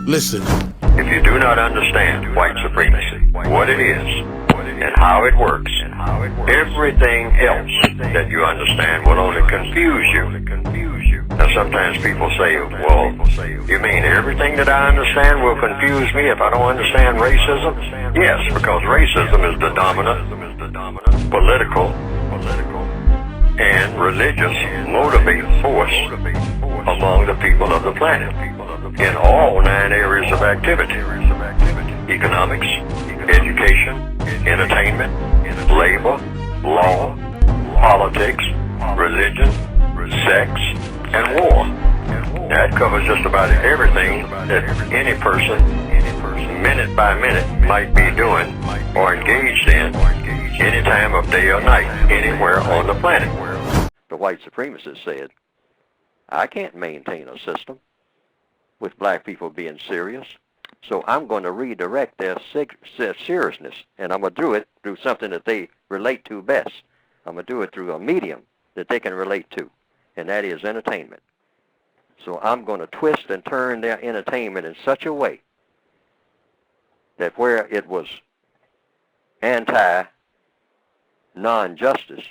Listen. If you do not understand white supremacy, what it is, and how it works, everything else that you understand will only confuse you. Now sometimes people say, well, you mean everything that I understand will confuse me if I don't understand racism? Yes, because racism is the dominant political and religious motivating force among the people of the planet in all 9 areas of activity: economics, education, entertainment, labor, law, politics, religion, sex, and war. That covers just about everything that any person, minute by minute, might be doing or engaged in any time of day or night, anywhere on the planet. The white supremacist said, I can't maintain a system with black people being serious, so I'm going to redirect their seriousness, and I'm going to do it through something that they relate to best. I'm going to do it through a medium that they can relate to, and that is entertainment. So I'm going to twist and turn their entertainment in such a way that where it was anti-non-justice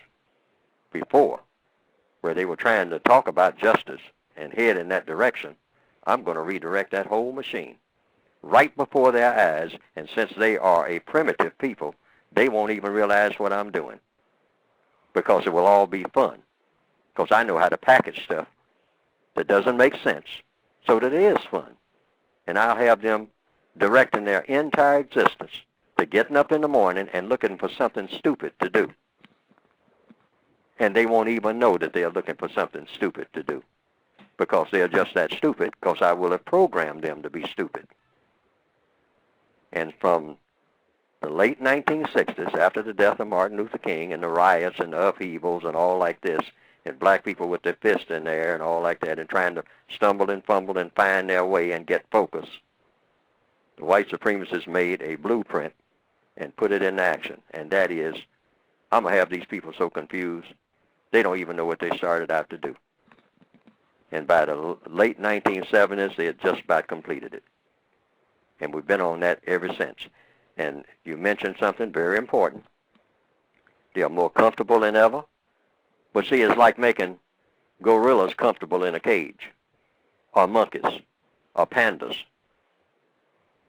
before, where they were trying to talk about justice and head in that direction, I'm going to redirect that whole machine right before their eyes, and since they are a primitive people, they won't even realize what I'm doing, because it will all be fun, because I know how to package stuff that doesn't make sense so that it is fun. And I'll have them directing their entire existence to getting up in the morning and looking for something stupid to do. And they won't even know that they're looking for something stupid to do, because they're just that stupid, because I will have programmed them to be stupid. And from the late 1960s, after the death of Martin Luther King and the riots and the upheavals and all like this, and black people with their fists in there and all like that, and trying to stumble and fumble and find their way and get focus, the white supremacists made a blueprint and put it into action. And that is, I'm going to have these people so confused, they don't even know what they started out to do. And by the late 1970s, they had just about completed it. And we've been on that ever since. And you mentioned something very important. They are more comfortable than ever. But see, it's like making gorillas comfortable in a cage, or monkeys, or pandas.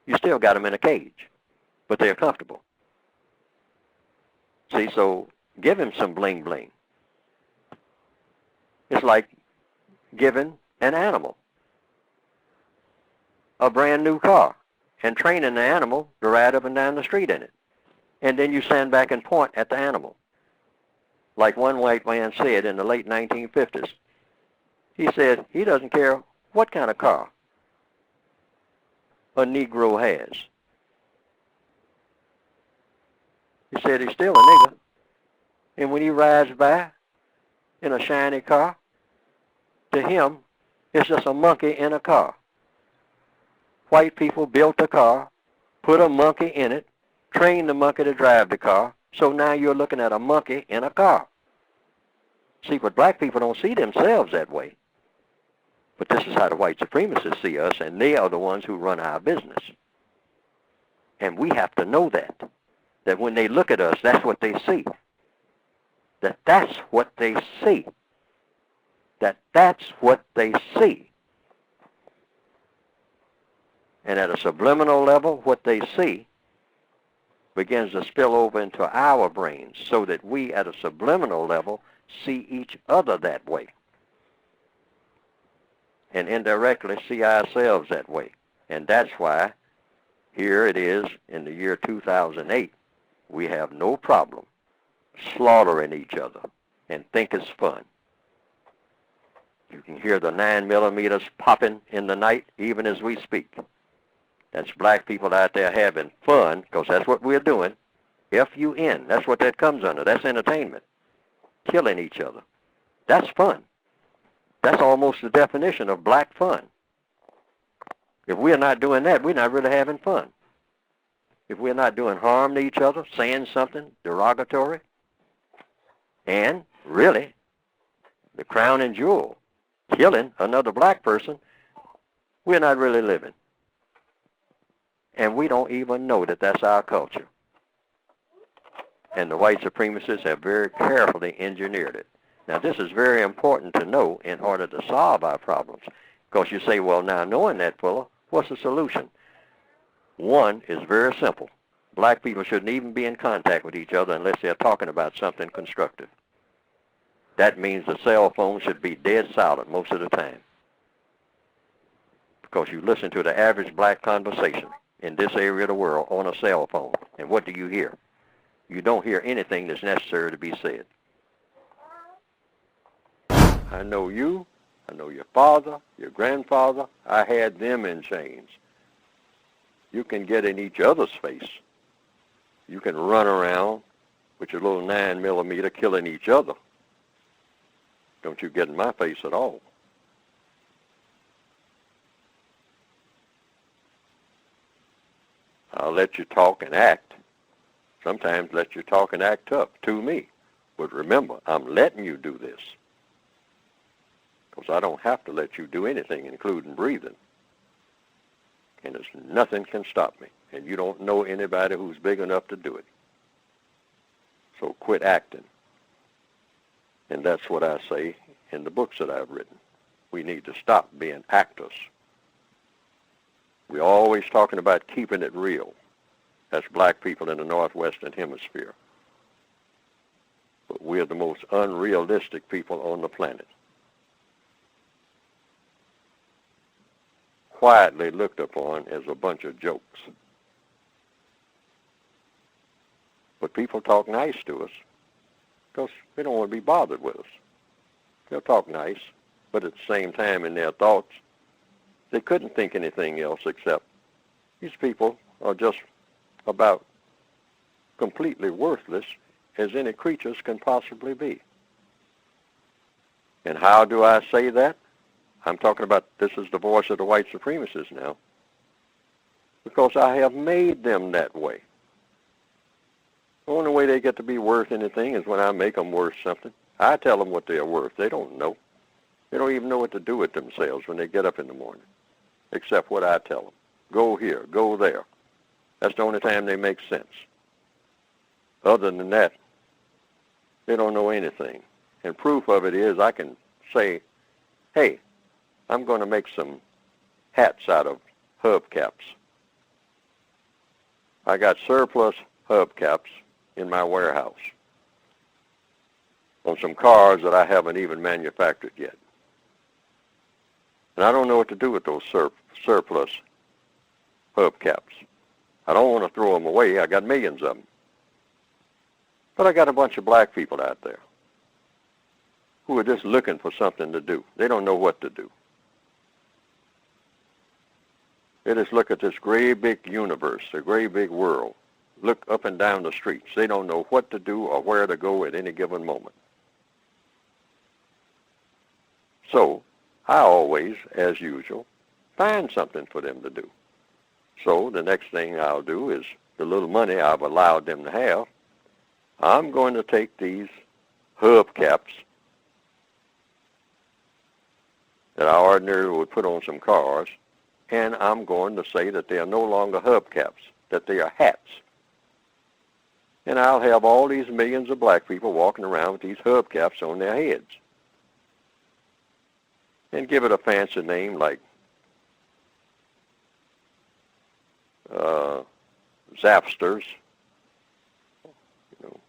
You still got them in a cage, but they're comfortable. See, so give him some bling bling. It's like giving an animal a brand new car and training the animal to ride up and down the street in it. And then you stand back and point at the animal. Like one white man said in the late 1950s. He said he doesn't care what kind of car a Negro has. He said he's still a nigger. And when he rides by in a shiny car, to him, it's just a monkey in a car. White people built a car, put a monkey in it, trained the monkey to drive the car, so now you're looking at a monkey in a car. See, but black people don't see themselves that way. But this is how the white supremacists see us, and they are the ones who run our business. And we have to know that when they look at us, that's what they see. That's what they see. That's what they see. And at a subliminal level, what they see begins to spill over into our brains, so that we at a subliminal level see each other that way. And indirectly see ourselves that way. And that's why here it is in the year 2008, we have no problem slaughtering each other and think it's fun. You can hear the 9mm popping in the night even as we speak. That's black people out there having fun, because that's what we're doing. F-U-N, that's what that comes under. That's entertainment. Killing each other. That's fun. That's almost the definition of black fun. If we're not doing that, we're not really having fun. If we're not doing harm to each other, saying something derogatory, and really, the crown and jewel, killing another black person, we're not really living. And we don't even know that that's our culture. And the white supremacists have very carefully engineered it. Now, this is very important to know in order to solve our problems. Because you say, well, now knowing that, Fuller, what's the solution? One is very simple. Black people shouldn't even be in contact with each other unless they're talking about something constructive. That means the cell phone should be dead silent most of the time. Because you listen to the average black conversation in this area of the world on a cell phone, and what do you hear? You don't hear anything that's necessary to be said. I know you. I know your father, your grandfather. I had them in chains. You can get in each other's face. You can run around with your little 9mm killing each other. Don't you get in my face at all. I'll let you talk and act. Sometimes let you talk and act tough to me. But remember, I'm letting you do this. Because I don't have to let you do anything, including breathing. And there's nothing can stop me. And you don't know anybody who's big enough to do it. So quit acting. And that's what I say in the books that I've written. We need to stop being actors. We're always talking about keeping it real. That's black people in the Northwestern Hemisphere. But we're the most unrealistic people on the planet. Quietly looked upon as a bunch of jokes. But people talk nice to us because they don't want to be bothered with us. They'll talk nice, but at the same time in their thoughts, they couldn't think anything else except these people are just about completely worthless as any creatures can possibly be. And how do I say that? I'm talking about this is the voice of the white supremacists now. Because I have made them that way. The only way they get to be worth anything is when I make them worth something. I tell them what they're worth. They don't know. They don't even know what to do with themselves when they get up in the morning, except what I tell them. Go here, go there. That's the only time they make sense. Other than that, they don't know anything. And proof of it is I can say, hey, I'm going to make some hats out of hubcaps. I got surplus hubcaps in my warehouse on some cars that I haven't even manufactured yet. And I don't know what to do with those surplus hubcaps. I don't want to throw them away. I got millions of them. But I got a bunch of black people out there who are just looking for something to do. They don't know what to do. They just look at this great big universe, a great big world. Look up and down the streets. They don't know what to do or where to go at any given moment. So I always, as usual, find something for them to do. So the next thing I'll do is the little money I've allowed them to have, I'm going to take these hubcaps that I ordinarily would put on some cars, and I'm going to say that they are no longer hubcaps, that they are hats. And I'll have all these millions of black people walking around with these hubcaps on their heads. And give it a fancy name like Zapsters, you know.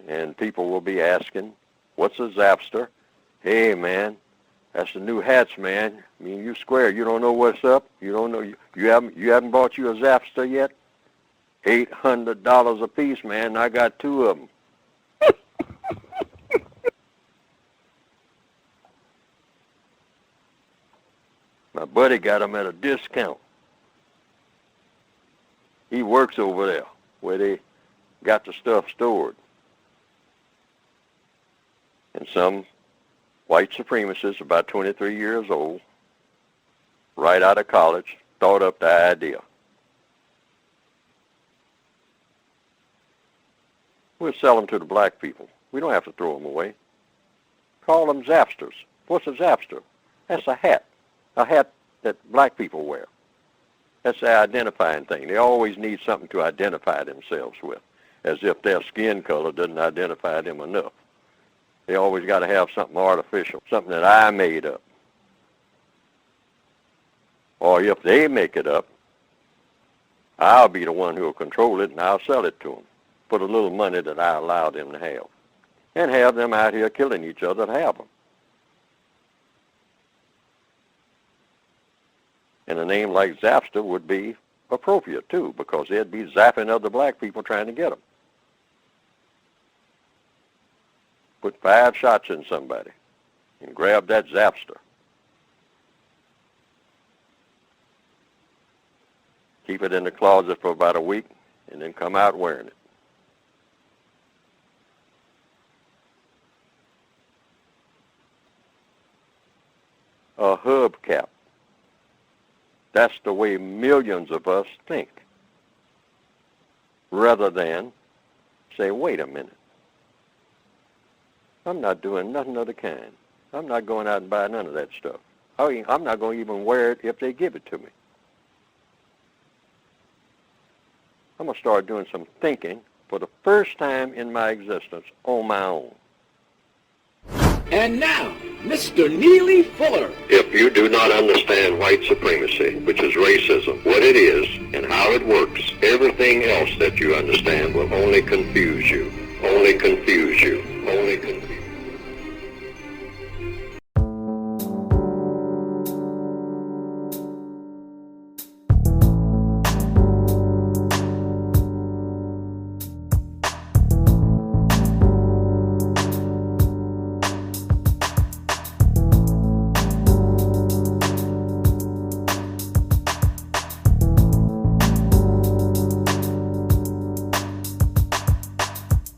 And people will be asking, what's a Zapster? Hey, man, that's the new hats, man. I mean, you square. You don't know what's up. You don't know. You haven't bought you a Zapster yet? $800 a piece, man. And I got two of them. My buddy got them at a discount. He works over there where they got the stuff stored. And some white supremacists, about 23 years old, right out of college, thought up the idea. We'll sell them to the black people. We don't have to throw them away. Call them Zapsters. What's a Zapster? That's a hat that black people wear. That's their identifying thing. They always need something to identify themselves with, as if their skin color doesn't identify them enough. They always got to have something artificial, something that I made up. Or if they make it up, I'll be the one who will control it, and I'll sell it to them for the little money that I allow them to have, and have them out here killing each other to have them. And a name like Zapster would be appropriate, too, because they'd be zapping other black people trying to get them. Put 5 shots in somebody and grab that Zapster. Keep it in the closet for about a week and then come out wearing it. A hubcap. That's the way millions of us think. Rather than say, wait a minute. I'm not doing nothing of the kind. I'm not going out and buying none of that stuff. I'm not going to even wear it if they give it to me. I'm going to start doing some thinking for the first time in my existence on my own. And now, Mr. Neely Fuller. If you do not understand white supremacy, which is racism, what it is and how it works, everything else that you understand will only confuse you. Only confuse you. Only confuse you.